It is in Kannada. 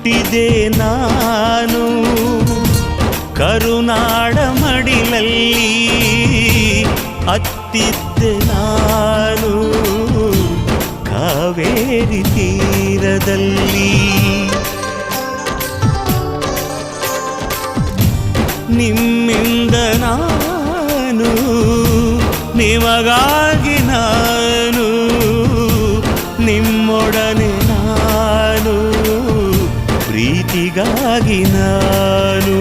ಹುಟ್ಟಿದೆ ನಾನು ಕರುನಾಡ ಮಡಿಲಲ್ಲಿ, ಅತ್ತಿದ್ದೆ ನಾನು ಕಾವೇರಿ ತೀರದಲ್ಲಿ. ನಿಮ್ಮಿಂದ ನಾನು, ನಿಮಗಾಗಿ ನಾನು, ನಿಮ್ಮೊಡನೆ ನಾನು, ಪ್ರೀತಿಗಾಗಿ ನಾನು.